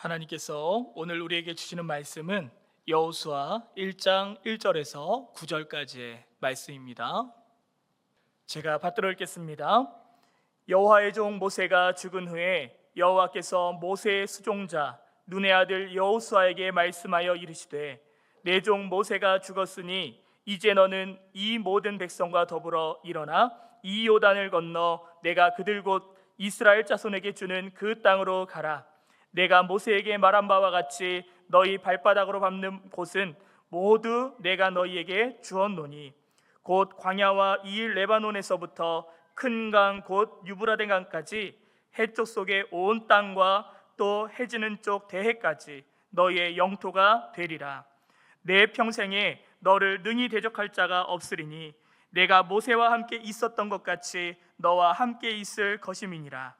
하나님께서 오늘 우리에게 주시는 말씀은 여호수아 1장 1절에서 9절까지의 말씀입니다. 제가 받들어 읽겠습니다. 여호와의 종 모세가 죽은 후에 여호와께서 모세의 수종자 눈의 아들 여호수아에게 말씀하여 이르시되 내 종 모세가 죽었으니 이제 너는 이 모든 백성과 더불어 일어나 이 요단을 건너 내가 그들 곧 이스라엘 자손에게 주는 그 땅으로 가라. 내가 모세에게 말한 바와 같이 너희 발바닥으로 밟는 곳은 모두 내가 너희에게 주었노니 곧 광야와 이 레바논에서부터 큰 강 곧 유브라데 강까지 해쪽 속의 온 땅과 또 해지는 쪽 대해까지 너희의 영토가 되리라. 내 평생에 너를 능히 대적할 자가 없으리니 내가 모세와 함께 있었던 것 같이 너와 함께 있을 것임이니라.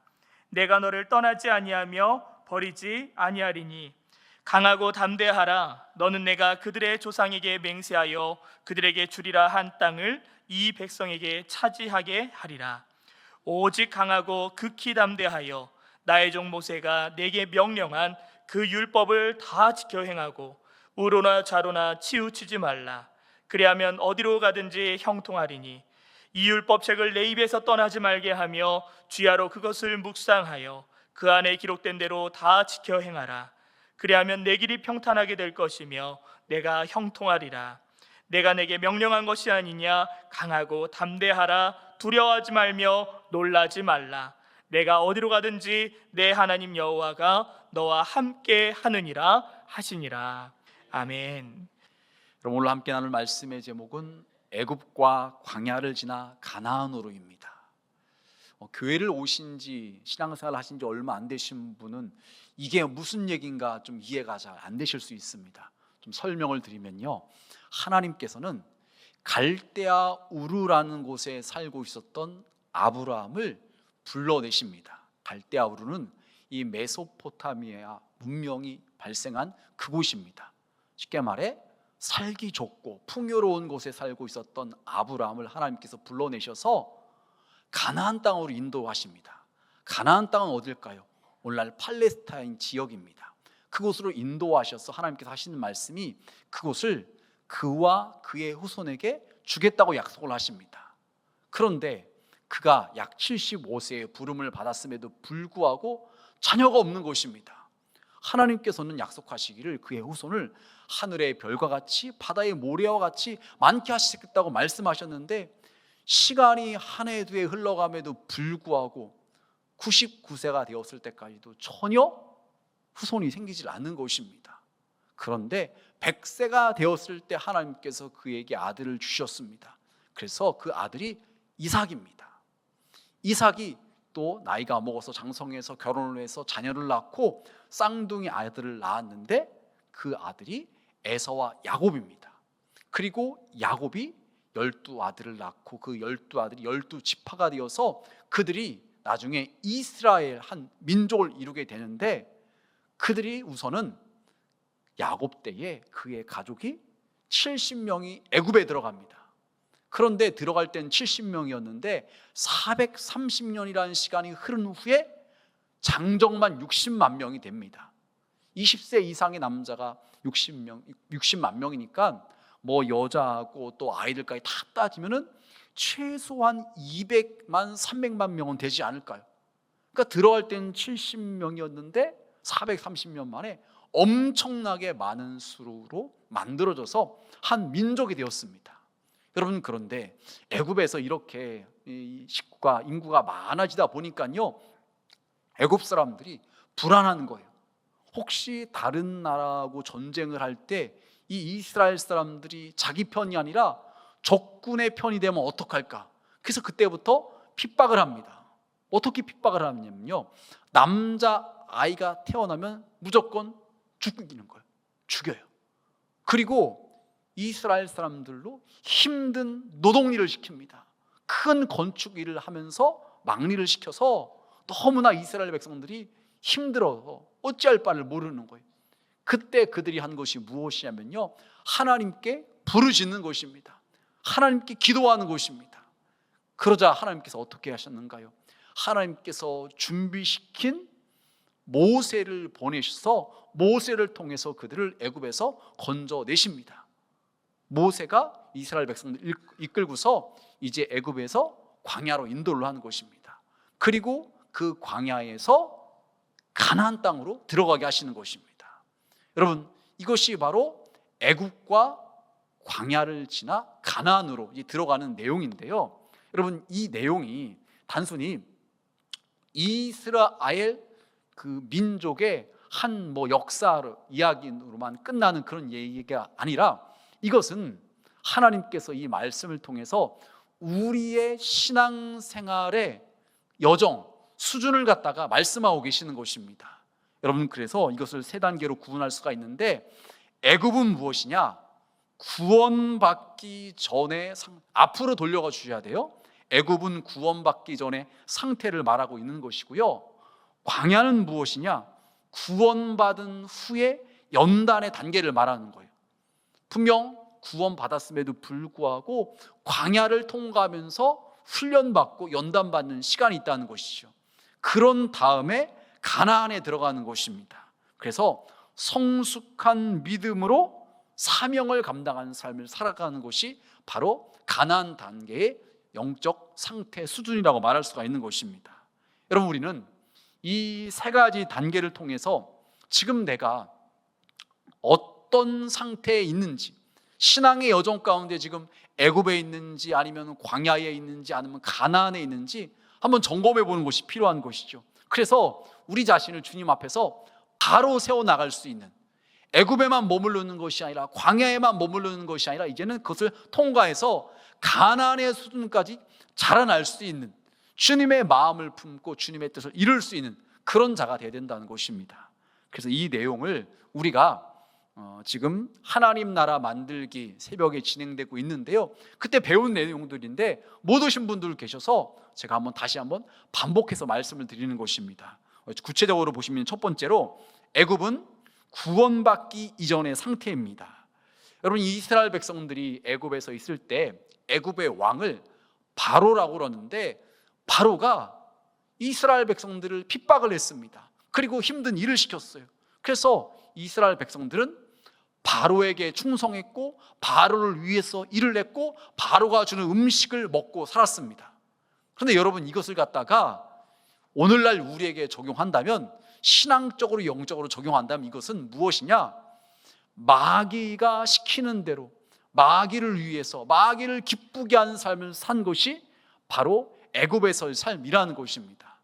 내가 너를 떠나지 아니하며 버리지 아니하리니 강하고 담대하라. 너는 내가 그들의 조상에게 맹세하여 그들에게 주리라 한 땅을 이 백성에게 차지하게 하리라. 오직 강하고 극히 담대하여 나의 종 모세가 내게 명령한 그 율법을 다 지켜 행하고 우로나 좌로나 치우치지 말라. 그리하면 어디로 가든지 형통하리니 이 율법책을 내 입에서 떠나지 말게 하며 주야로 그것을 묵상하여 그 안에 기록된 대로 다 지켜 행하라. 그리하면 내 길이 평탄하게 될 것이며 내가 형통하리라. 내가 내게 명령한 것이 아니냐. 강하고 담대하라. 두려워하지 말며 놀라지 말라. 내가 어디로 가든지 내 하나님 여호와가 너와 함께 하느니라 하시니라. 아멘. 그럼 오늘 함께 나눌 말씀의 제목은 애굽과 광야를 지나 가나안으로입니다. 교회를 오신 지 신앙생활 하신 지 얼마 안 되신 분은 이게 무슨 얘기인가 좀 이해가 잘 안 되실 수 있습니다. 좀 설명을 드리면요, 하나님께서는 갈대아 우르라는 곳에 살고 있었던 아브라함을 불러내십니다. 갈대아 우르는 이 메소포타미아 문명이 발생한 그곳입니다. 쉽게 말해 살기 좋고 풍요로운 곳에 살고 있었던 아브라함을 하나님께서 불러내셔서 가나안 땅으로 인도하십니다. 가나안 땅은 어딜까요? 오늘날 팔레스타인 지역입니다. 그곳으로 인도하셔서 하나님께서 하시는 말씀이 그곳을 그와 그의 후손에게 주겠다고 약속을 하십니다. 그런데 그가 약 75세의 부름을 받았음에도 불구하고 자녀가 없는 것입니다. 하나님께서는 약속하시기를 그의 후손을 하늘의 별과 같이 바다의 모래와 같이 많게 하시겠다고 말씀하셨는데 시간이 한 해 두 해 흘러감에도 불구하고 99세가 되었을 때까지도 전혀 후손이 생기질 않는 것입니다. 그런데 100세가 되었을 때 하나님께서 그에게 아들을 주셨습니다. 그래서 그 아들이 이삭입니다. 이삭이 또 나이가 먹어서 장성해서 결혼을 해서 자녀를 낳고 쌍둥이 아들을 낳았는데 그 아들이 에서와 야곱입니다. 그리고 야곱이 12아들을 낳고 그 12아들이 12지파가 되어서 그들이 나중에 이스라엘 한 민족을 이루게 되는데, 그들이 우선은 야곱 때에 그의 가족이 70명이 애굽에 들어갑니다. 그런데 들어갈 땐 70명이었는데 430년이라는 시간이 흐른 후에 장정만 60만 명이 됩니다. 20세 이상의 남자가 60만 명이니까 뭐 여자하고 또 아이들까지 다 따지면은 최소한 200만 300만 명은 되지 않을까요? 그러니까 들어갈 때는 70명이었는데 430년 만에 엄청나게 많은 수로 만들어져서 한 민족이 되었습니다. 여러분, 그런데 애굽에서 이렇게 식구가 인구가 많아지다 보니까요, 애굽 사람들이 불안한 거예요. 혹시 다른 나라하고 전쟁을 할 때 이 이스라엘 사람들이 자기 편이 아니라 적군의 편이 되면 어떡할까? 그래서 그때부터 핍박을 합니다. 어떻게 핍박을 하냐면요, 남자 아이가 태어나면 무조건 죽이는 거예요. 죽여요. 그리고 이스라엘 사람들로 힘든 노동일을 시킵니다. 큰 건축 일을 하면서 막리를 시켜서 너무나 이스라엘 백성들이 힘들어서 어찌할 바를 모르는 거예요. 그때 그들이 한 것이 무엇이냐면요, 하나님께 부르짖는 것입니다. 하나님께 기도하는 것입니다. 그러자 하나님께서 어떻게 하셨는가요? 하나님께서 준비시킨 모세를 보내셔서 모세를 통해서 그들을 애굽에서 건져내십니다. 모세가 이스라엘 백성들을 이끌고서 이제 애굽에서 광야로 인도를 하는 것입니다. 그리고 그 광야에서 가나안 땅으로 들어가게 하시는 것입니다. 여러분, 이것이 바로 애굽과 광야를 지나 가나안으로 들어가는 내용인데요. 여러분, 이 내용이 단순히 이스라엘 그 민족의 한 역사 이야기로만 끝나는 그런 얘기가 아니라, 이것은 하나님께서 이 말씀을 통해서 우리의 신앙생활의 여정, 수준을 갖다가 말씀하고 계시는 것입니다. 여러분, 그래서 이것을 세 단계로 구분할 수가 있는데, 애굽은 무엇이냐? 구원받기 전에 앞으로 돌려가 주셔야 돼요. 애굽은 구원받기 전에 상태를 말하고 있는 것이고요. 광야는 무엇이냐? 구원받은 후에 연단의 단계를 말하는 거예요. 분명 구원받았음에도 불구하고 광야를 통과하면서 훈련받고 연단받는 시간이 있다는 것이죠. 그런 다음에 가나안에 들어가는 것입니다. 그래서 성숙한 믿음으로 사명을 감당하는 삶을 살아가는 것이 바로 가나안 단계의 영적 상태 수준이라고 말할 수가 있는 것입니다. 여러분, 우리는 이 세 가지 단계를 통해서 지금 내가 어떤 상태에 있는지, 신앙의 여정 가운데 지금 애굽에 있는지 아니면 광야에 있는지 아니면 가나안에 있는지 한번 점검해 보는 것이 필요한 것이죠. 그래서 우리 자신을 주님 앞에서 바로 세워나갈 수 있는, 애굽에만 머무르는 것이 아니라 광야에만 머무르는 것이 아니라 이제는 그것을 통과해서 가나안의 수준까지 자라날 수 있는, 주님의 마음을 품고 주님의 뜻을 이룰 수 있는 그런 자가 되어야 된다는 것입니다. 그래서 이 내용을 우리가 지금 하나님 나라 만들기 새벽에 진행되고 있는데요, 그때 배운 내용들인데 못 오신 분들 계셔서 제가 다시 한번 반복해서 말씀을 드리는 것입니다. 구체적으로 보시면 첫 번째로 애굽은 구원받기 이전의 상태입니다. 여러분, 이스라엘 백성들이 애굽에서 있을 때 애굽의 왕을 바로라고 그러는데, 바로가 이스라엘 백성들을 핍박을 했습니다. 그리고 힘든 일을 시켰어요. 그래서 이스라엘 백성들은 바로에게 충성했고 바로를 위해서 일을 했고 바로가 주는 음식을 먹고 살았습니다. 그런데 여러분, 이것을 갖다가 오늘날 우리에게 적용한다면, 신앙적으로 영적으로 적용한다면 이것은 무엇이냐? 마귀가 시키는 대로 마귀를 위해서 마귀를 기쁘게 하는 삶을 산 것이 바로 애굽에서의 삶이라는 것입니다.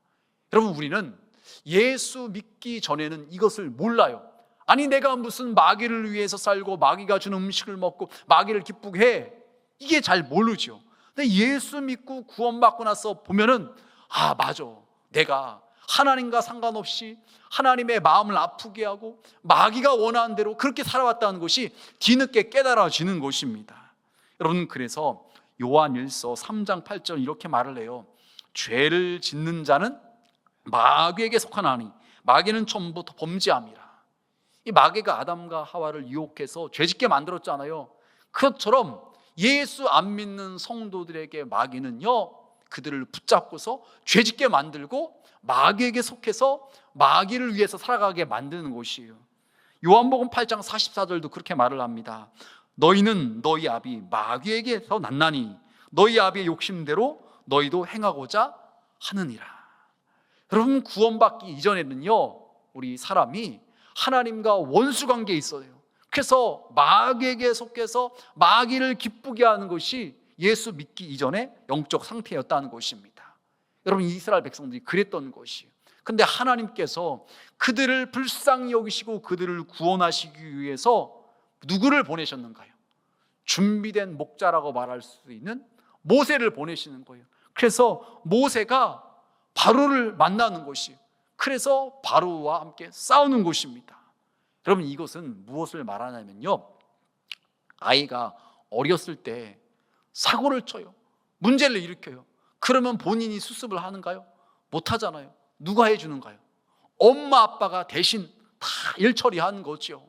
여러분, 우리는 예수 믿기 전에는 이것을 몰라요. 아니, 내가 무슨 마귀를 위해서 살고 마귀가 주는 음식을 먹고 마귀를 기쁘게 해, 이게 잘 모르죠. 근데 예수 믿고 구원받고 나서 보면은, 아, 맞아, 내가 하나님과 상관없이 하나님의 마음을 아프게 하고 마귀가 원하는 대로 그렇게 살아왔다는 것이 뒤늦게 깨달아지는 것입니다. 여러분, 그래서 요한일서 3장 8절 이렇게 말을 해요. 죄를 짓는 자는 마귀에게 속하나니 마귀는 처음부터 범죄함이라. 이 마귀가 아담과 하와를 유혹해서 죄짓게 만들었잖아요. 그것처럼 예수 안 믿는 성도들에게 마귀는요, 그들을 붙잡고서 죄짓게 만들고 마귀에게 속해서 마귀를 위해서 살아가게 만드는 것이에요. 요한복음 8장 44절도 그렇게 말을 합니다. 너희는 너희 아비 마귀에게서 났나니 너희 아비의 욕심대로 너희도 행하고자 하느니라. 여러분, 구원받기 이전에는요, 우리 사람이 하나님과 원수 관계에 있어요. 그래서 마귀에게 속해서 마귀를 기쁘게 하는 것이 예수 믿기 이전의 영적 상태였다는 것입니다. 여러분, 이스라엘 백성들이 그랬던 것이에요. 근데 하나님께서 그들을 불쌍히 여기시고 그들을 구원하시기 위해서 누구를 보내셨는가요? 준비된 목자라고 말할 수 있는 모세를 보내시는 거예요. 그래서 모세가 바로를 만나는 것이에요. 그래서 바로와 함께 싸우는 것입니다. 여러분, 이것은 무엇을 말하냐면요, 아이가 어렸을 때 사고를 쳐요. 문제를 일으켜요. 그러면 본인이 수습을 하는가요? 못하잖아요. 누가 해주는가요? 엄마 아빠가 대신 다 일 처리하는 거죠.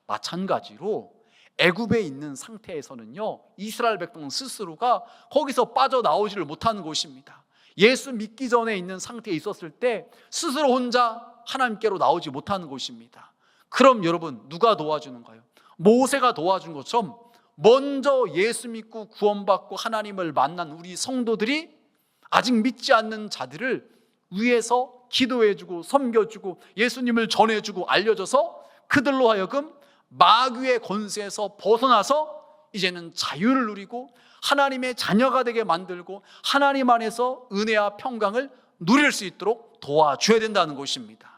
마찬가지로 애굽에 있는 상태에서는요, 이스라엘 백성 스스로가 거기서 빠져나오지를 못하는 것입니다. 예수 믿기 전에 있는 상태에 있었을 때 스스로 혼자 하나님께로 나오지 못하는 것입니다. 그럼 여러분 누가 도와주는가요? 모세가 도와준 것처럼 먼저 예수 믿고 구원받고 하나님을 만난 우리 성도들이 아직 믿지 않는 자들을 위해서 기도해주고 섬겨주고 예수님을 전해주고 알려줘서 그들로 하여금 마귀의 권세에서 벗어나서 이제는 자유를 누리고 하나님의 자녀가 되게 만들고 하나님 안에서 은혜와 평강을 누릴 수 있도록 도와줘야 된다는 것입니다.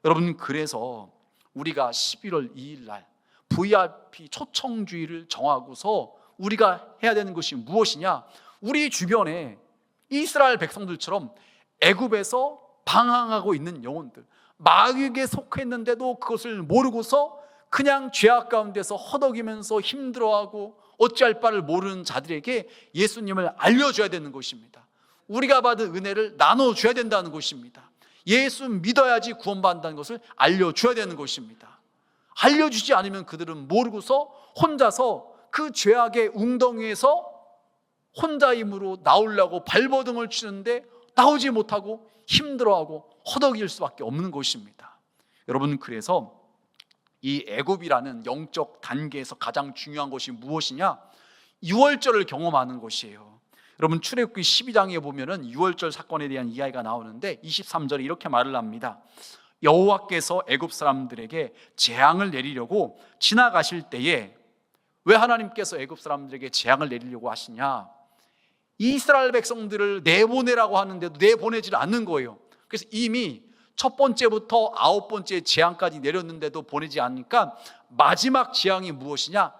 여러분, 그래서 우리가 11월 2일 날 VIP 초청주의를 정하고서 우리가 해야 되는 것이 무엇이냐? 우리 주변에 이스라엘 백성들처럼 애굽에서 방황하고 있는 영혼들, 마귀에게 속했는데도 그것을 모르고서 그냥 죄악 가운데서 허덕이면서 힘들어하고 어찌할 바를 모르는 자들에게 예수님을 알려줘야 되는 것입니다. 우리가 받은 은혜를 나눠줘야 된다는 것입니다. 예수 믿어야지 구원받는다는 것을 알려줘야 되는 것입니다. 알려주지 않으면 그들은 모르고서 혼자서 그 죄악의 웅덩이에서 혼자 힘으로 나오려고 발버둥을 치는데 나오지 못하고 힘들어하고 허덕일 수밖에 없는 것입니다. 여러분, 그래서 이 애굽이라는 영적 단계에서 가장 중요한 것이 무엇이냐? 유월절을 경험하는 것이에요. 여러분, 출애굽기 12장에 보면은 유월절 사건에 대한 이야기가 나오는데 23절에 이렇게 말을 합니다. 여호와께서 애굽 사람들에게 재앙을 내리려고 지나가실 때에, 왜 하나님께서 애굽 사람들에게 재앙을 내리려고 하시냐? 이스라엘 백성들을 내보내라고 하는데도 내보내질 않는 거예요. 그래서 이미 첫 번째부터 9번째 재앙까지 내렸는데도 보내지 않으니까 마지막 재앙이 무엇이냐?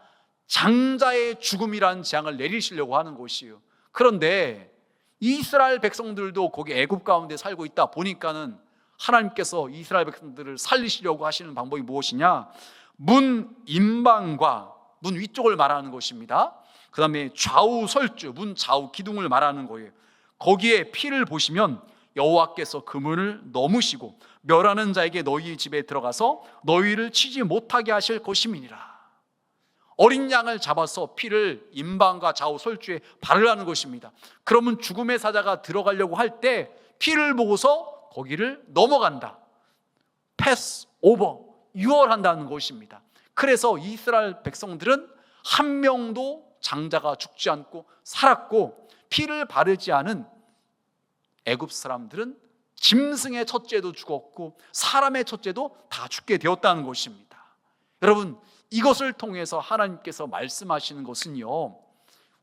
장자의 죽음이라는 재앙을 내리시려고 하는 것이에요. 그런데 이스라엘 백성들도 거기 애굽 가운데 살고 있다 보니까는 하나님께서 이스라엘 백성들을 살리시려고 하시는 방법이 무엇이냐? 문 임방과 문 위쪽을 말하는 것입니다. 그 다음에 좌우 설주, 문 좌우 기둥을 말하는 거예요. 거기에 피를 보시면 여호와께서 그 문을 넘으시고 멸하는 자에게 너희 집에 들어가서 너희를 치지 못하게 하실 것임이니라. 어린 양을 잡아서 피를 임방과 좌우 설주에 바르라는 것입니다. 그러면 죽음의 사자가 들어가려고 할 때 피를 보고서 거기를 넘어간다. 패스 오버, 유월한다는 것입니다. 그래서 이스라엘 백성들은 한 명도 장자가 죽지 않고 살았고, 피를 바르지 않은 애굽 사람들은 짐승의 첫째도 죽었고 사람의 첫째도 다 죽게 되었다는 것입니다. 여러분, 이것을 통해서 하나님께서 말씀하시는 것은요,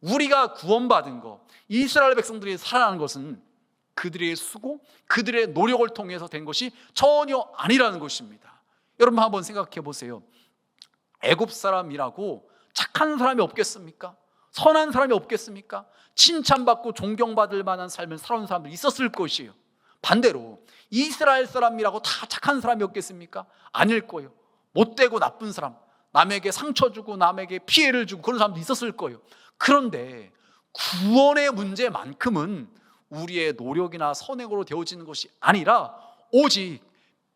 우리가 구원받은 것, 이스라엘 백성들이 살아나는 것은 그들의 수고, 그들의 노력을 통해서 된 것이 전혀 아니라는 것입니다. 여러분, 한번 생각해 보세요. 애굽 사람이라고 착한 사람이 없겠습니까? 선한 사람이 없겠습니까? 칭찬받고 존경받을 만한 삶을 살아온 사람들이 있었을 것이에요. 반대로 이스라엘 사람이라고 다 착한 사람이 없겠습니까? 아닐 거예요. 못되고 나쁜 사람, 남에게 상처 주고 남에게 피해를 주고 그런 사람도 있었을 거예요. 그런데 구원의 문제만큼은 우리의 노력이나 선행으로 되어지는 것이 아니라 오직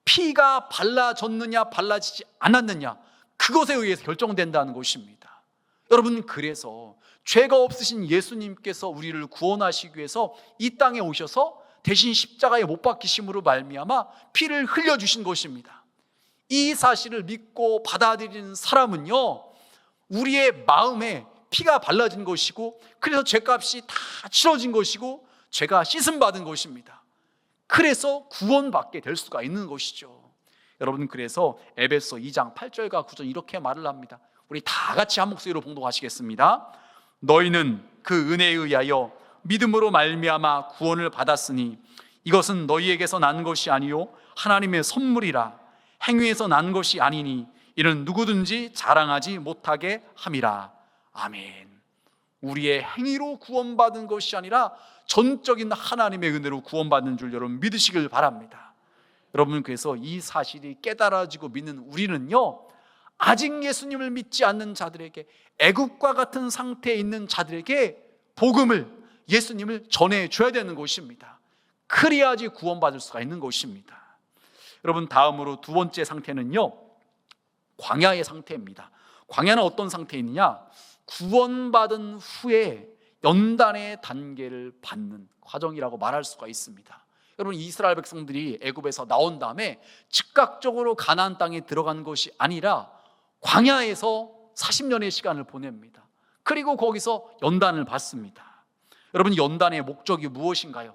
피가 발라졌느냐 발라지지 않았느냐, 그것에 의해서 결정된다는 것입니다. 여러분, 그래서 죄가 없으신 예수님께서 우리를 구원하시기 위해서 이 땅에 오셔서 대신 십자가에 못 박히심으로 말미암아 피를 흘려주신 것입니다. 이 사실을 믿고 받아들이는 사람은요, 우리의 마음에 피가 발라진 것이고, 그래서 죄값이 다 치러진 것이고 죄가 씻음받은 것입니다. 그래서 구원받게 될 수가 있는 것이죠. 여러분, 그래서 에베소 2장 8절과 9절 이렇게 말을 합니다. 우리 다 같이 한 목소리로 봉독하시겠습니다. 너희는 그 은혜에 의하여 믿음으로 말미암아 구원을 받았으니 이것은 너희에게서 난 것이 아니요 하나님의 선물이라. 행위에서 난 것이 아니니 이는 누구든지 자랑하지 못하게 함이라. 아멘. 우리의 행위로 구원받은 것이 아니라 전적인 하나님의 은혜로 구원받는 줄 여러분 믿으시길 바랍니다. 여러분, 그래서 이 사실이 깨달아지고 믿는 우리는요, 아직 예수님을 믿지 않는 자들에게, 애굽과 같은 상태에 있는 자들에게 복음을, 예수님을 전해줘야 되는 것입니다. 그래야지 구원받을 수가 있는 것입니다. 여러분, 다음으로 두 번째 상태는요, 광야의 상태입니다. 광야는 어떤 상태이느냐? 구원받은 후에 연단의 단계를 받는 과정이라고 말할 수가 있습니다. 여러분, 이스라엘 백성들이 애굽에서 나온 다음에 즉각적으로 가나안 땅에 들어간 것이 아니라 광야에서 40년의 시간을 보냅니다. 그리고 거기서 연단을 받습니다. 여러분, 연단의 목적이 무엇인가요?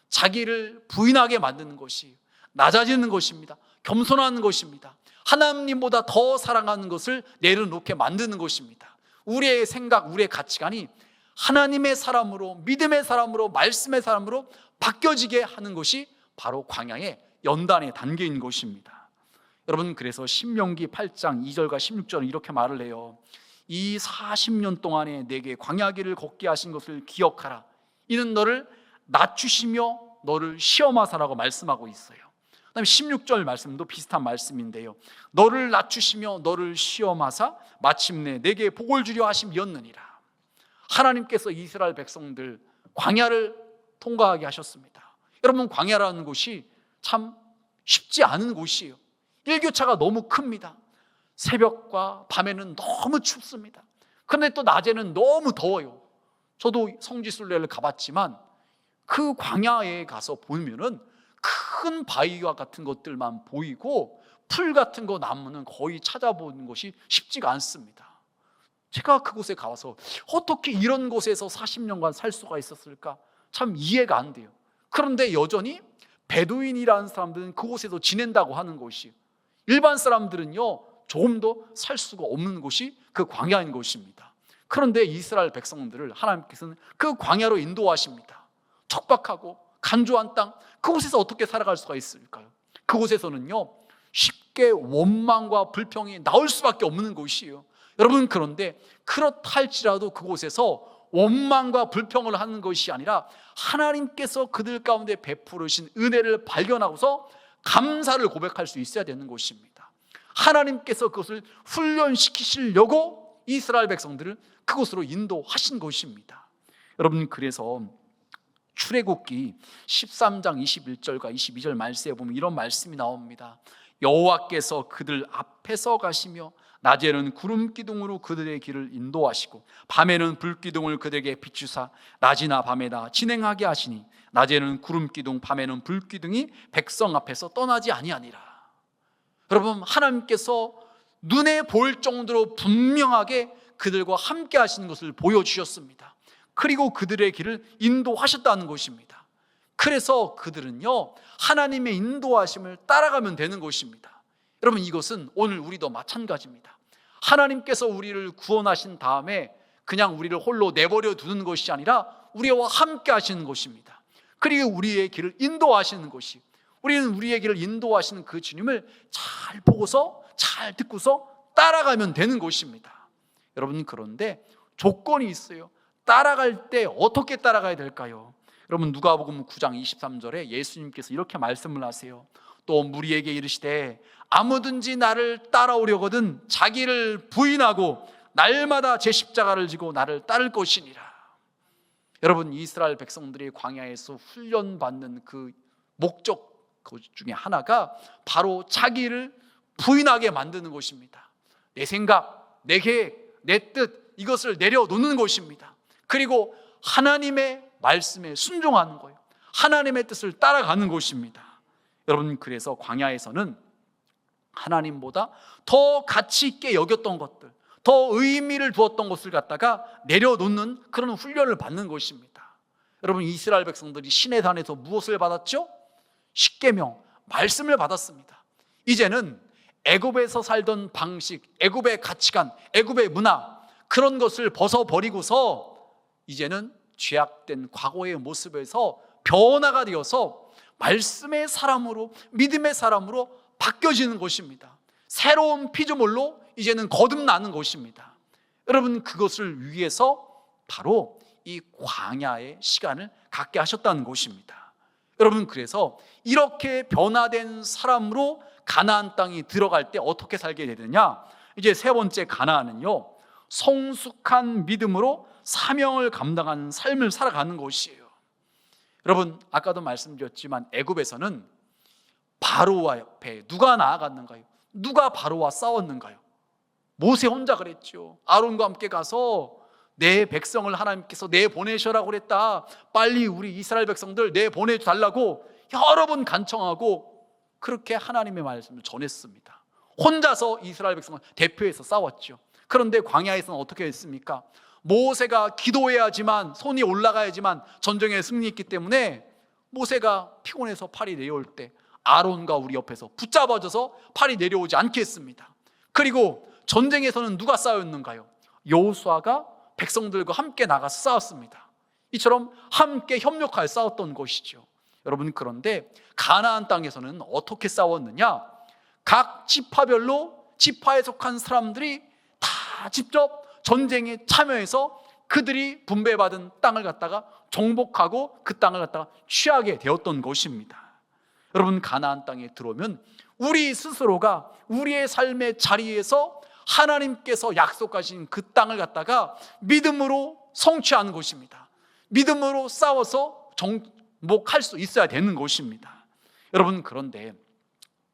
자기를 부인하게 만드는 것이, 낮아지는 것입니다. 겸손하는 것입니다. 하나님보다 더 사랑하는 것을 내려놓게 만드는 것입니다. 우리의 생각, 우리의 가치관이 하나님의 사람으로, 믿음의 사람으로, 말씀의 사람으로 바뀌어지게 하는 것이 바로 광야의 연단의 단계인 것입니다. 여러분, 그래서 신명기 8장 2절과 16절은 이렇게 말을 해요. 이 40년 동안에 내게 광야길을 걷게 하신 것을 기억하라. 이는 너를 낮추시며 너를 시험하사라고 말씀하고 있어요. 그다음에 16절 말씀도 비슷한 말씀인데요. 너를 낮추시며 너를 시험하사 마침내 내게 복을 주려 하심이었느니라. 하나님께서 이스라엘 백성들 광야를 통과하게 하셨습니다. 여러분, 광야라는 곳이 참 쉽지 않은 곳이에요. 일교차가 너무 큽니다. 새벽과 밤에는 너무 춥습니다. 그런데 또 낮에는 너무 더워요. 저도 성지순례를 가봤지만 그 광야에 가서 보면은 큰 바위와 같은 것들만 보이고 풀 같은 거, 나무는 거의 찾아보는 것이 쉽지가 않습니다. 제가 그곳에 가서 어떻게 이런 곳에서 40년간 살 수가 있었을까? 참 이해가 안 돼요. 그런데 여전히 베두인이라는 사람들은 그곳에서 지낸다고 하는 것이, 일반 사람들은요 조금도 살 수가 없는 곳이 그 광야인 것입니다. 그런데 이스라엘 백성들을 하나님께서는 그 광야로 인도하십니다. 척박하고 간조한 땅, 그곳에서 어떻게 살아갈 수가 있을까요? 그곳에서는요 쉽게 원망과 불평이 나올 수밖에 없는 곳이에요. 여러분, 그런데 그렇다 할지라도 그곳에서 원망과 불평을 하는 것이 아니라 하나님께서 그들 가운데 베푸르신 은혜를 발견하고서 감사를 고백할 수 있어야 되는 것입니다. 하나님께서 그것을 훈련시키시려고 이스라엘 백성들을 그곳으로 인도하신 것입니다. 여러분, 그래서 출애굽기 13장 21절과 22절 말씀에 보면 이런 말씀이 나옵니다. 여호와께서 그들 앞에서 가시며 낮에는 구름 기둥으로 그들의 길을 인도하시고 밤에는 불 기둥을 그들에게 비추사 낮이나 밤에나 진행하게 하시니 낮에는 구름 기둥, 밤에는 불 기둥이 백성 앞에서 떠나지 아니하니라. 여러분, 하나님께서 눈에 보일 정도로 분명하게 그들과 함께 하시는 것을 보여주셨습니다. 그리고 그들의 길을 인도하셨다는 것입니다. 그래서 그들은요 하나님의 인도하심을 따라가면 되는 것입니다. 여러분, 이것은 오늘 우리도 마찬가지입니다. 하나님께서 우리를 구원하신 다음에 그냥 우리를 홀로 내버려 두는 것이 아니라 우리와 함께 하시는 것입니다. 그리고 우리의 길을 인도하시는 것이, 우리는 우리의 길을 인도하시는 그 주님을 잘 보고서 잘 듣고서 따라가면 되는 것입니다. 여러분, 그런데 조건이 있어요. 따라갈 때 어떻게 따라가야 될까요? 여러분, 누가복음 9장 23절에 예수님께서 이렇게 말씀을 하세요. 또 무리에게 이르시되 아무든지 나를 따라오려거든 자기를 부인하고 날마다 제 십자가를 지고 나를 따를 것이니라. 여러분, 이스라엘 백성들이 광야에서 훈련받는 그 목적 중에 하나가 바로 자기를 부인하게 만드는 것입니다. 내 생각, 내 계획, 내 뜻, 이것을 내려놓는 것입니다. 그리고 하나님의 말씀에 순종하는 거예요. 하나님의 뜻을 따라가는 것입니다. 여러분, 그래서 광야에서는 하나님보다 더 가치 있게 여겼던 것들, 더 의미를 두었던 것을 갖다가 내려놓는 그런 훈련을 받는 것입니다. 여러분, 이스라엘 백성들이 시내산에서 무엇을 받았죠? 십계명, 말씀을 받았습니다. 이제는 애굽에서 살던 방식, 애굽의 가치관, 애굽의 문화, 그런 것을 벗어버리고서 이제는 죄악된 과거의 모습에서 변화가 되어서 말씀의 사람으로, 믿음의 사람으로 바뀌어지는 것입니다. 새로운 피조물로 이제는 거듭나는 것입니다. 여러분, 그것을 위해서 바로 이 광야의 시간을 갖게 하셨다는 것입니다. 여러분, 그래서 이렇게 변화된 사람으로 가나안 땅이 들어갈 때 어떻게 살게 되느냐? 이제 세 번째 가나안은요, 성숙한 믿음으로 사명을 감당하는 삶을 살아가는 것이에요. 여러분, 아까도 말씀드렸지만 애굽에서는 바로와 옆에 누가 나아갔는가요? 누가 바로와 싸웠는가요? 모세 혼자 그랬죠. 아론과 함께 가서 내 백성을 하나님께서 내보내셔라고 그랬다. 빨리 우리 이스라엘 백성들 내보내달라고 여러 번 간청하고 그렇게 하나님의 말씀을 전했습니다. 혼자서 이스라엘 백성을 대표해서 싸웠죠. 그런데 광야에서는 어떻게 했습니까? 모세가 기도해야지만, 손이 올라가야지만 전쟁에 승리했기 때문에 모세가 피곤해서 팔이 내려올 때 아론과 우리 옆에서 붙잡아줘서 팔이 내려오지 않게 했습니다. 그리고 전쟁에서는 누가 싸웠는가요? 여호수아가 백성들과 함께 나가서 싸웠습니다. 이처럼 함께 협력하여 싸웠던 것이죠. 여러분, 그런데 가나안 땅에서는 어떻게 싸웠느냐? 각 지파별로 지파에 속한 사람들이 다 직접 전쟁에 참여해서 그들이 분배받은 땅을 갖다가 정복하고 그 땅을 갖다가 취하게 되었던 것입니다. 여러분, 가나안 땅에 들어오면 우리 스스로가 우리의 삶의 자리에서 하나님께서 약속하신 그 땅을 갖다가 믿음으로 성취하는 것입니다. 믿음으로 싸워서 정복할 수 있어야 되는 것입니다. 여러분, 그런데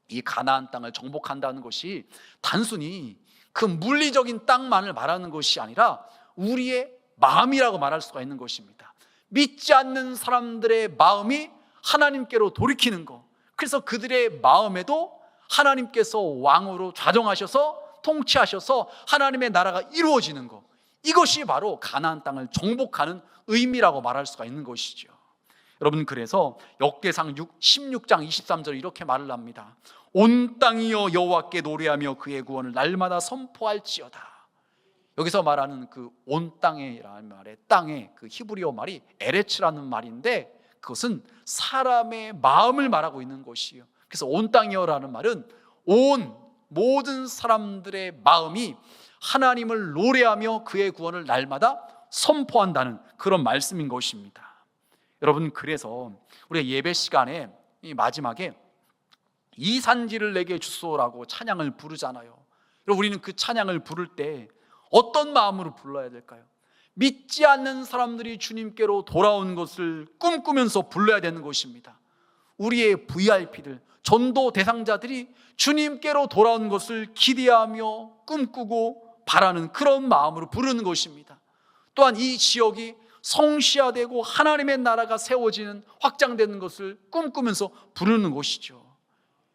이 가나안 땅을 정복한다는 것이 단순히 그 물리적인 땅만을 말하는 것이 아니라 우리의 마음이라고 말할 수가 있는 것입니다. 믿지 않는 사람들의 마음이 하나님께로 돌이키는 것, 그래서 그들의 마음에도 하나님께서 왕으로 좌정하셔서 통치하셔서 하나님의 나라가 이루어지는 것, 이것이 바로 가나안 땅을 정복하는 의미라고 말할 수가 있는 것이죠. 여러분, 그래서 역대상 16장 23절 이렇게 말을 합니다. 온 땅이여 여호와께 노래하며 그의 구원을 날마다 선포할지어다. 여기서 말하는 그 온 땅이라는 말의 땅의 그 히브리어 말이 에레츠라는 말인데, 그것은 사람의 마음을 말하고 있는 것이에요. 그래서 온 땅이여라는 말은 온 모든 사람들의 마음이 하나님을 노래하며 그의 구원을 날마다 선포한다는 그런 말씀인 것입니다. 여러분, 그래서 우리가 예배 시간에 이 마지막에 이 산지를 내게 주소라고 찬양을 부르잖아요. 여러분, 우리는 그 찬양을 부를 때 어떤 마음으로 불러야 될까요? 믿지 않는 사람들이 주님께로 돌아온 것을 꿈꾸면서 불러야 되는 것입니다. 우리의 VIP들, 전도 대상자들이 주님께로 돌아온 것을 기대하며 꿈꾸고 바라는 그런 마음으로 부르는 것입니다. 또한 이 지역이 성시화되고 하나님의 나라가 세워지는, 확장되는 것을 꿈꾸면서 부르는 것이죠.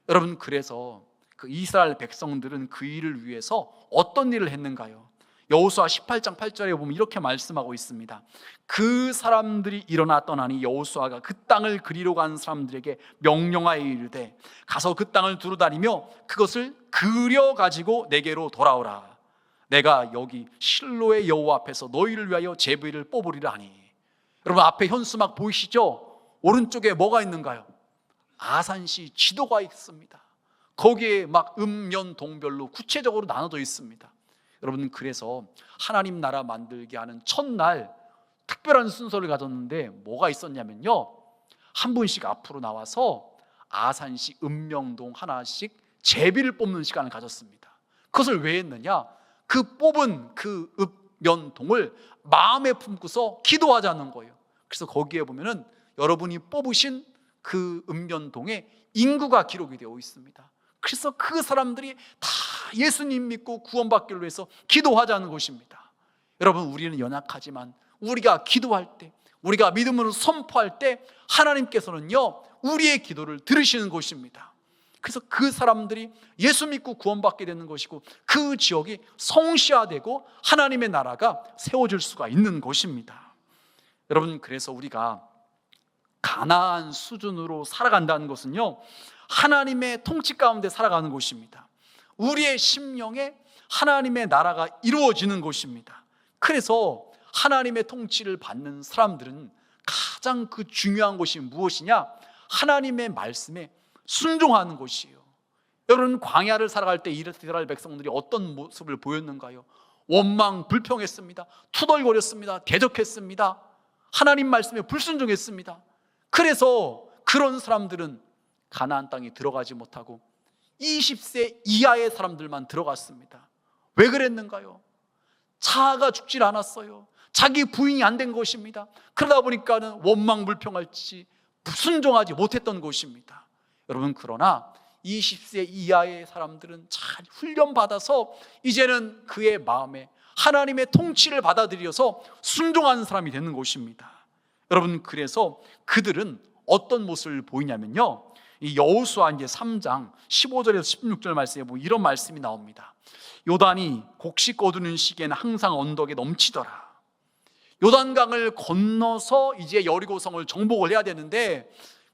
여러분, 그래서 그 이스라엘 백성들은 그 일을 위해서 어떤 일을 했는가요? 여호수아 18장 8절에 보면 이렇게 말씀하고 있습니다. 그 사람들이 일어나 떠나니 여호수아가 그 땅을 그리러 간 사람들에게 명령하여 이르되 가서 그 땅을 두루다니며 그것을 그려 가지고 내게로 돌아오라. 내가 여기 실로의 여호와 앞에서 너희를 위하여 제비를 뽑으리라 하니. 여러분, 앞에 현수막 보이시죠? 오른쪽에 뭐가 있는가요? 아산시 지도가 있습니다. 거기에 막 읍면 동별로 구체적으로 나눠져 있습니다. 여러분, 그래서 하나님 나라 만들게 하는 첫날 특별한 순서를 가졌는데 뭐가 있었냐면요, 한 분씩 앞으로 나와서 아산시 읍명동 하나씩 제비를 뽑는 시간을 가졌습니다. 그것을 왜 했느냐? 그 뽑은 그 읍면동을 마음에 품고서 기도하자는 거예요. 그래서 거기에 보면은 여러분이 뽑으신 그 읍면동에 인구가 기록이 되어 있습니다. 그래서 그 사람들이 다 예수님 믿고 구원받기를 위해서 기도하자는 것입니다. 여러분, 우리는 연약하지만 우리가 기도할 때, 우리가 믿음으로 선포할 때 하나님께서는요, 우리의 기도를 들으시는 것입니다. 그래서 그 사람들이 예수 믿고 구원받게 되는 것이고 그 지역이 성시화되고 하나님의 나라가 세워질 수가 있는 것입니다. 여러분, 그래서 우리가 가나안 수준으로 살아간다는 것은요, 하나님의 통치 가운데 살아가는 것입니다. 우리의 심령에 하나님의 나라가 이루어지는 것입니다. 그래서 하나님의 통치를 받는 사람들은 가장 그 중요한 것이 무엇이냐? 하나님의 말씀에 순종하는 것이에요. 여러분, 광야를 살아갈 때 이스라엘 백성들이 어떤 모습을 보였는가요? 원망 불평했습니다. 투덜거렸습니다. 대적했습니다. 하나님 말씀에 불순종했습니다. 그래서 그런 사람들은 가나안 땅에 들어가지 못하고 20세 이하의 사람들만 들어갔습니다. 왜 그랬는가요? 자아가 죽질 않았어요. 자기 부인이 안 된 것입니다. 그러다 보니까는 원망불평할지 순종하지 못했던 것입니다. 여러분, 그러나 20세 이하의 사람들은 잘 훈련받아서 이제는 그의 마음에 하나님의 통치를 받아들여서 순종하는 사람이 되는 것입니다. 여러분, 그래서 그들은 어떤 모습을 보이냐면요, 이 여호수아 이제 3장 15절에서 16절 말씀에 보면 이런 말씀이 나옵니다. 요단이 곡식 거두는 시기에는 항상 언덕에 넘치더라. 요단강을 건너서 이제 여리고성을 정복을 해야 되는데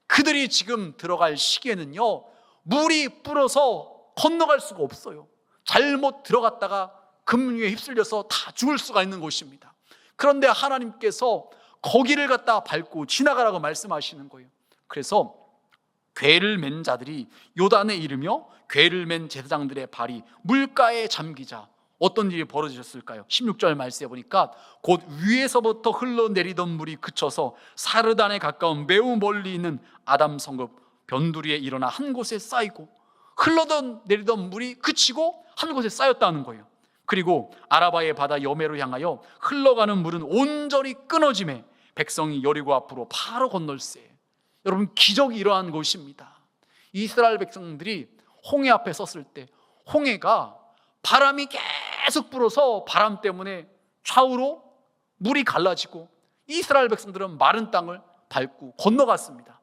그들이 지금 들어갈 시기에는요, 물이 불어서 건너갈 수가 없어요. 잘못 들어갔다가 급류에 휩쓸려서 다 죽을 수가 있는 곳입니다. 그런데 하나님께서 거기를 갖다 밟고 지나가라고 말씀하시는 거예요. 그래서 궤를 맨 자들이 요단에 이르며 궤를 맨 제사장들의 발이 물가에 잠기자 어떤 일이 벌어졌을까요? 16절 말씀에 보니까 곧 위에서부터 흘러내리던 물이 그쳐서 사르단에 가까운 매우 멀리 있는 아담 성읍 변두리에 일어나 한 곳에 쌓이고, 흘러내리던 물이 그치고 한 곳에 쌓였다는 거예요. 그리고 아라바의 바다 여매로 향하여 흘러가는 물은 온전히 끊어짐에 백성이 여리고 앞으로 바로 건널세. 여러분, 기적이 일어난 곳입니다. 이스라엘 백성들이 홍해 앞에 섰을 때 홍해가 바람이 계속 불어서 바람 때문에 좌우로 물이 갈라지고 이스라엘 백성들은 마른 땅을 밟고 건너갔습니다.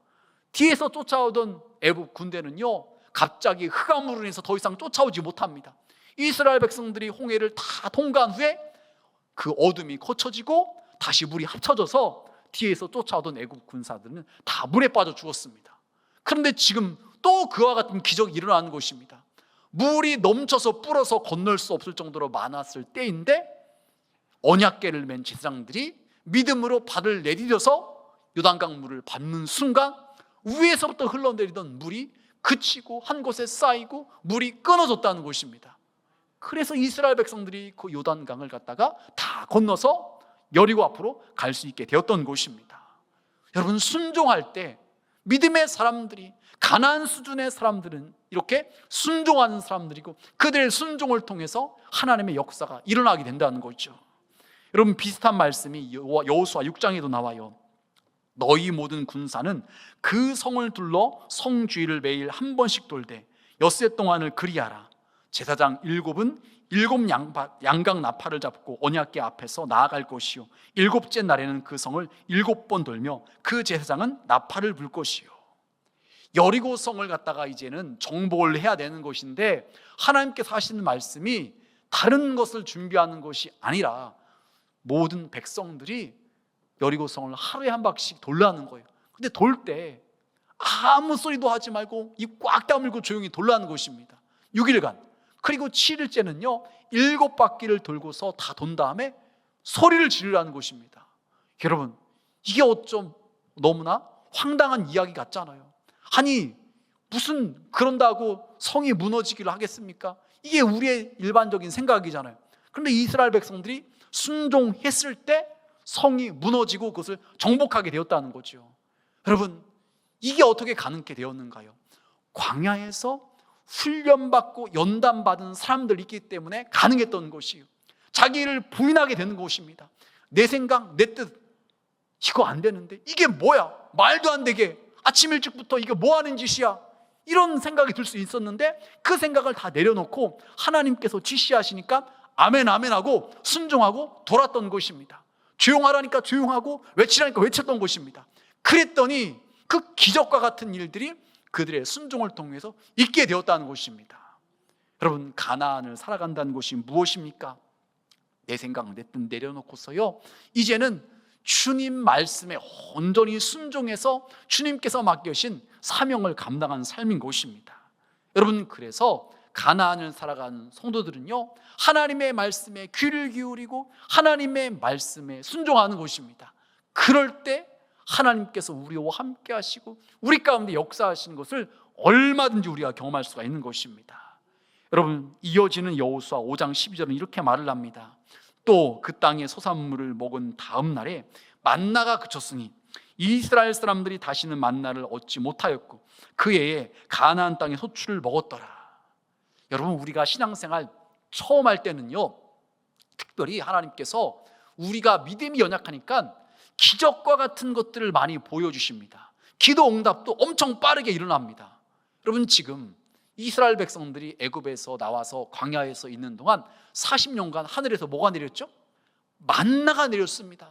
뒤에서 쫓아오던 애굽 군대는요, 갑자기 흑암으로 인해서 더 이상 쫓아오지 못합니다. 이스라엘 백성들이 홍해를 다 통과한 후에 그 어둠이 거쳐지고 다시 물이 합쳐져서 뒤에서 쫓아오던 애굽 군사들은 다 물에 빠져 죽었습니다. 그런데 지금 또 그와 같은 기적이 일어나는 것입니다. 물이 넘쳐서 불어서 건널 수 없을 정도로 많았을 때인데 언약궤를 맨 제사장들이 믿음으로 발을 내디뎌서 요단강 물을 밟는 순간 위에서부터 흘러내리던 물이 그치고 한 곳에 쌓이고 물이 끊어졌다는 것입니다. 그래서 이스라엘 백성들이 그 요단강을 갖다가 다 건너서 여리고 앞으로 갈 수 있게 되었던 곳입니다. 여러분, 순종할 때 믿음의 사람들이, 가나안 수준의 사람들은 이렇게 순종하는 사람들이고 그들의 순종을 통해서 하나님의 역사가 일어나게 된다는 거죠. 여러분, 비슷한 말씀이 여호수아 6장에도 나와요. 너희 모든 군사는 그 성을 둘러 성 주위를 매일 한 번씩 돌되 엿새 동안을 그리하라. 제사장 7은 7 양각 나팔을 잡고 언약궤 앞에서 나아갈 것이요, 7째 날에는 그 성을 7번 돌며 그 제사장은 나팔을 불 것이요. 여리고 성을 갖다가 이제는 정복을 해야 되는 것인데 하나님께서 하시는 말씀이 다른 것을 준비하는 것이 아니라 모든 백성들이 여리고 성을 하루에 한 바퀴씩 돌라는 거예요. 근데 돌 때 아무 소리도 하지 말고 입 꽉 다물고 조용히 돌라는 것입니다. 6일간. 그리고 7일째는요 7바퀴를 돌고서 다 돈 다음에 소리를 지르라는 것입니다. 여러분, 이게 어쩜 너무나 황당한 이야기 같잖아요. 아니, 무슨 그런다고 성이 무너지기를 하겠습니까? 이게 우리의 일반적인 생각이잖아요. 그런데 이스라엘 백성들이 순종했을 때 성이 무너지고 그것을 정복하게 되었다는 거죠. 여러분, 이게 어떻게 가능케 되었는가요? 광야에서 훈련받고 연단받은 사람들이 있기 때문에 가능했던 것이에요. 자기를 부인하게 되는 것입니다. 내 생각, 내 뜻, 이거 안 되는데, 이게 뭐야? 말도 안 되게 아침 일찍부터 이게 뭐 하는 짓이야? 이런 생각이 들 수 있었는데 그 생각을 다 내려놓고 하나님께서 지시하시니까 아멘 아멘 하고 순종하고 돌았던 것입니다. 조용하라니까 조용하고 외치라니까 외쳤던 것입니다. 그랬더니 그 기적과 같은 일들이 그들의 순종을 통해서 있게 되었다는 것입니다. 여러분, 가나안을 살아간다는 것이 무엇입니까? 내 생각, 내 뜻 내려놓고서요 이제는 주님 말씀에 온전히 순종해서 주님께서 맡겨신 사명을 감당하는 삶인 것입니다. 여러분, 그래서 가나안을 살아가는 성도들은요 하나님의 말씀에 귀를 기울이고 하나님의 말씀에 순종하는 것입니다. 그럴 때 하나님께서 우리와 함께 하시고 우리 가운데 역사하시는 것을 얼마든지 우리가 경험할 수가 있는 것입니다. 여러분, 이어지는 여호수아 5장 12절은 이렇게 말을 합니다. 또 그 땅의 소산물을 먹은 다음 날에 만나가 그쳤으니 이스라엘 사람들이 다시는 만나를 얻지 못하였고 그 해에 가나안 땅의 소출을 먹었더라. 여러분, 우리가 신앙생활 처음 할 때는요 특별히 하나님께서 우리가 믿음이 연약하니까 기적과 같은 것들을 많이 보여주십니다. 기도 응답도 엄청 빠르게 일어납니다. 여러분, 지금 이스라엘 백성들이 애굽에서 나와서 광야에서 있는 동안 40년간 하늘에서 뭐가 내렸죠? 만나가 내렸습니다.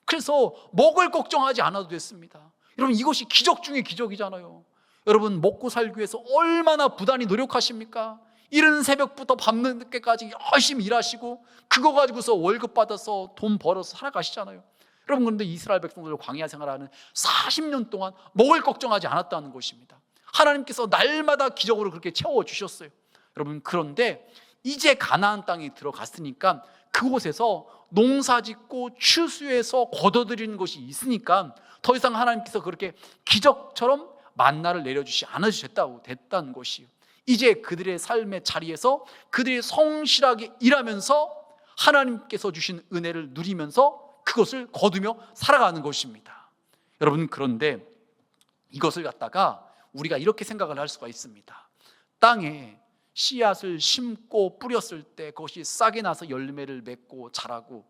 그래서 먹을 걱정하지 않아도 됐습니다. 여러분, 이것이 기적 중에 기적이잖아요. 여러분, 먹고 살기 위해서 얼마나 부단히 노력하십니까? 이른 새벽부터 밤늦게까지 열심히 일하시고 그거 가지고서 월급 받아서 돈 벌어서 살아가시잖아요. 여러분, 그런데 이스라엘 백성들 광야 생활하는 40년 동안 먹을 걱정하지 않았다는 것입니다. 하나님께서 날마다 기적으로 그렇게 채워주셨어요. 여러분, 그런데 이제 가나안 땅에 들어갔으니까 그곳에서 농사짓고 추수해서 거둬들이는 것이 있으니까 더 이상 하나님께서 그렇게 기적처럼 만나를 내려주시 않으셨다고 됐다는 것이요, 이제 그들의 삶의 자리에서 그들이 성실하게 일하면서 하나님께서 주신 은혜를 누리면서 그것을 거두며 살아가는 것입니다. 여러분, 그런데 이것을 갖다가 우리가 이렇게 생각을 할 수가 있습니다. 땅에 씨앗을 심고 뿌렸을 때 그것이 싹이 나서 열매를 맺고 자라고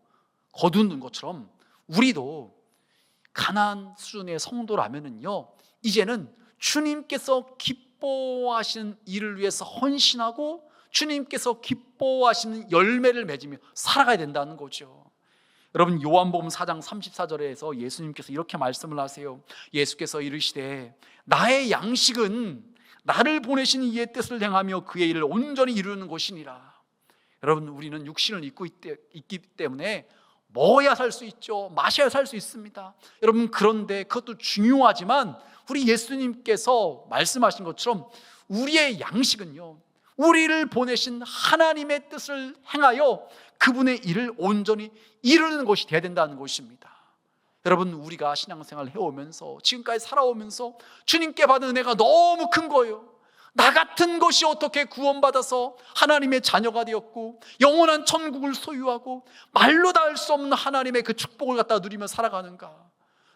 거두는 것처럼 우리도 가나안 수준의 성도라면은요, 이제는 주님께서 기뻐하시는 일을 위해서 헌신하고 주님께서 기뻐하시는 열매를 맺으며 살아가야 된다는 거죠. 여러분, 요한복음 4장 34절에서 예수님께서 이렇게 말씀을 하세요. 예수께서 이르시되 나의 양식은 나를 보내신 이의 뜻을 행하며 그의 일을 온전히 이루는 것이니라. 여러분, 우리는 육신을 입고 있기 때문에 먹어야 살 수 있죠. 마셔야 살 수 있습니다. 여러분, 그런데 그것도 중요하지만 우리 예수님께서 말씀하신 것처럼 우리의 양식은요, 우리를 보내신 하나님의 뜻을 행하여 그분의 일을 온전히 이루는 것이 되어야 된다는 것입니다. 여러분, 우리가 신앙생활을 해오면서 지금까지 살아오면서 주님께 받은 은혜가 너무 큰 거예요. 나 같은 것이 어떻게 구원받아서 하나님의 자녀가 되었고 영원한 천국을 소유하고 말로 닿을 수 없는 하나님의 그 축복을 갖다 누리며 살아가는가.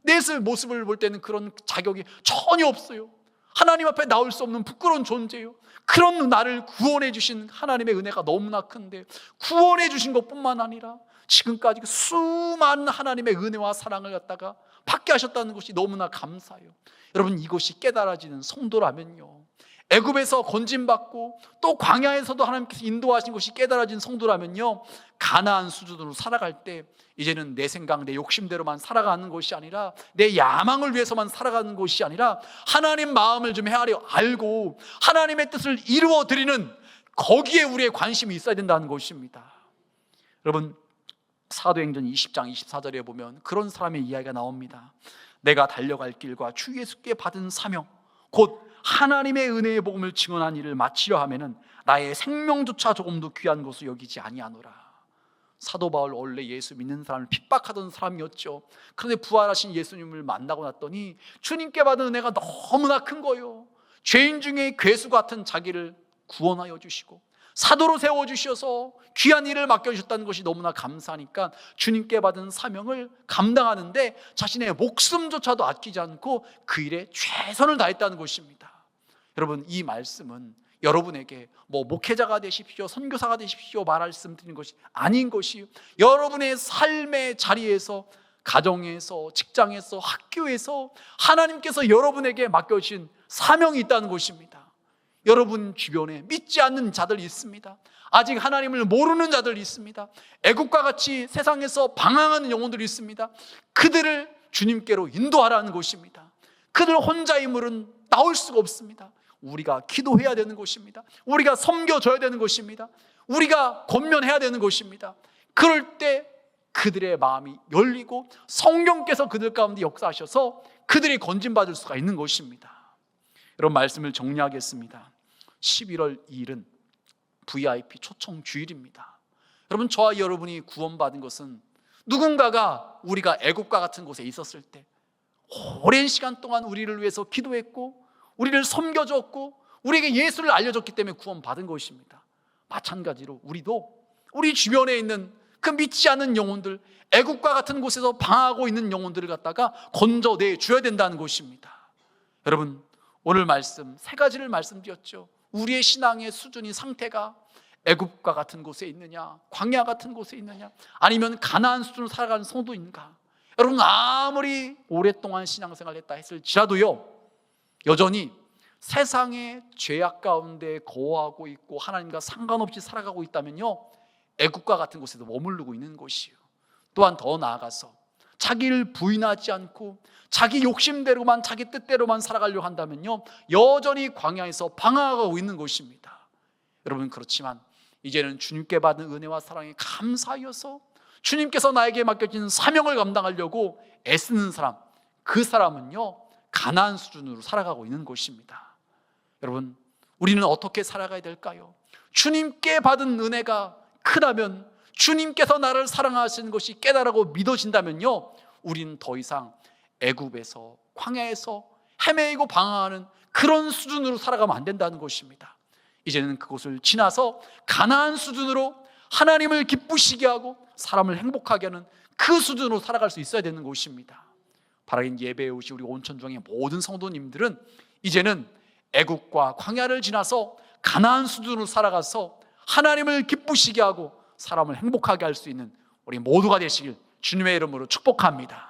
내 모습을 볼 때는 그런 자격이 전혀 없어요. 하나님 앞에 나올 수 없는 부끄러운 존재예요. 그런 나를 구원해 주신 하나님의 은혜가 너무나 큰데, 구원해 주신 것뿐만 아니라 지금까지 수많은 하나님의 은혜와 사랑을 갖다가 받게 하셨다는 것이 너무나 감사해요. 여러분, 이것이 깨달아지는 성도라면요, 애굽에서 건짐받고 또 광야에서도 하나님께서 인도하신 것이 깨달아진 성도라면요, 가나안 수준으로 살아갈 때 이제는 내 생각, 내 욕심대로만 살아가는 것이 아니라, 내 야망을 위해서만 살아가는 것이 아니라 하나님 마음을 좀 헤아려 알고 하나님의 뜻을 이루어 드리는, 거기에 우리의 관심이 있어야 된다는 것입니다. 여러분, 사도행전 20장 24절에 보면 그런 사람의 이야기가 나옵니다. 내가 달려갈 길과 주 예수께 받은 사명, 곧 하나님의 은혜의 복음을 증언한 일을 마치려 하면은 나의 생명조차 조금도 귀한 것을 여기지 아니하노라. 사도 바울 원래 예수 믿는 사람을 핍박하던 사람이었죠. 그런데 부활하신 예수님을 만나고 났더니 주님께 받은 은혜가 너무나 큰 거예요. 죄인 중에 괴수 같은 자기를 구원하여 주시고 사도로 세워주셔서 귀한 일을 맡겨주셨다는 것이 너무나 감사하니까 주님께 받은 사명을 감당하는데 자신의 목숨조차도 아끼지 않고 그 일에 최선을 다했다는 것입니다. 여러분, 이 말씀은 여러분에게 목회자가 되십시오, 선교사가 되십시오 말씀드리는 것이 아닌 것이요, 여러분의 삶의 자리에서, 가정에서, 직장에서, 학교에서 하나님께서 여러분에게 맡겨주신 사명이 있다는 것입니다. 여러분 주변에 믿지 않는 자들이 있습니다. 아직 하나님을 모르는 자들이 있습니다. 애국과 같이 세상에서 방황하는 영혼들이 있습니다. 그들을 주님께로 인도하라는 것입니다. 그들 혼자의 물은 나올 수가 없습니다. 우리가 기도해야 되는 것입니다. 우리가 섬겨줘야 되는 것입니다. 우리가 권면해야 되는 것입니다. 그럴 때 그들의 마음이 열리고 성령께서 그들 가운데 역사하셔서 그들이 건진받을 수가 있는 것입니다. 여러분, 말씀을 정리하겠습니다. 11월 2일은 VIP 초청 주일입니다. 여러분, 저와 여러분이 구원받은 것은 누군가가 우리가 애국과 같은 곳에 있었을 때 오랜 시간 동안 우리를 위해서 기도했고 우리를 섬겨줬고 우리에게 예수를 알려줬기 때문에 구원받은 것입니다. 마찬가지로 우리도 우리 주변에 있는 그 믿지 않는 영혼들, 애국과 같은 곳에서 방황하고 있는 영혼들을 갖다가 건져내 줘야 된다는 것입니다. 여러분, 오늘 말씀 세 가지를 말씀드렸죠. 우리의 신앙의 수준이, 상태가 애굽과 같은 곳에 있느냐, 광야 같은 곳에 있느냐, 아니면 가나안 수준으로 살아가는 성도인가. 여러분, 아무리 오랫동안 신앙생활을 했다 했을지라도요, 여전히 세상의 죄악 가운데 거하고 있고 하나님과 상관없이 살아가고 있다면요, 애국과 같은 곳에서 머무르고 있는 것이요. 또한 더 나아가서 자기를 부인하지 않고 자기 욕심대로만, 자기 뜻대로만 살아가려고 한다면요, 여전히 광야에서 방황하고 있는 것입니다. 여러분, 그렇지만 이제는 주님께 받은 은혜와 사랑에 감사하여서 주님께서 나에게 맡겨진 사명을 감당하려고 애쓰는 사람, 그 사람은요 가나안 수준으로 살아가고 있는 것입니다. 여러분, 우리는 어떻게 살아가야 될까요? 주님께 받은 은혜가 크다면, 주님께서 나를 사랑하시는 것이 깨달하고 믿어진다면요, 우리는 더 이상 애굽에서, 광야에서 헤매이고 방황하는 그런 수준으로 살아가면 안 된다는 것입니다. 이제는 그것을 지나서 가나안 수준으로 하나님을 기쁘시게 하고 사람을 행복하게 하는 그 수준으로 살아갈 수 있어야 되는 것입니다. 바라긴 예배에 오신 우리 온천중의 모든 성도님들은 이제는 애굽과 광야를 지나서 가나안 수준으로 살아가서 하나님을 기쁘시게 하고 사람을 행복하게 할 수 있는 우리 모두가 되시길 주님의 이름으로 축복합니다.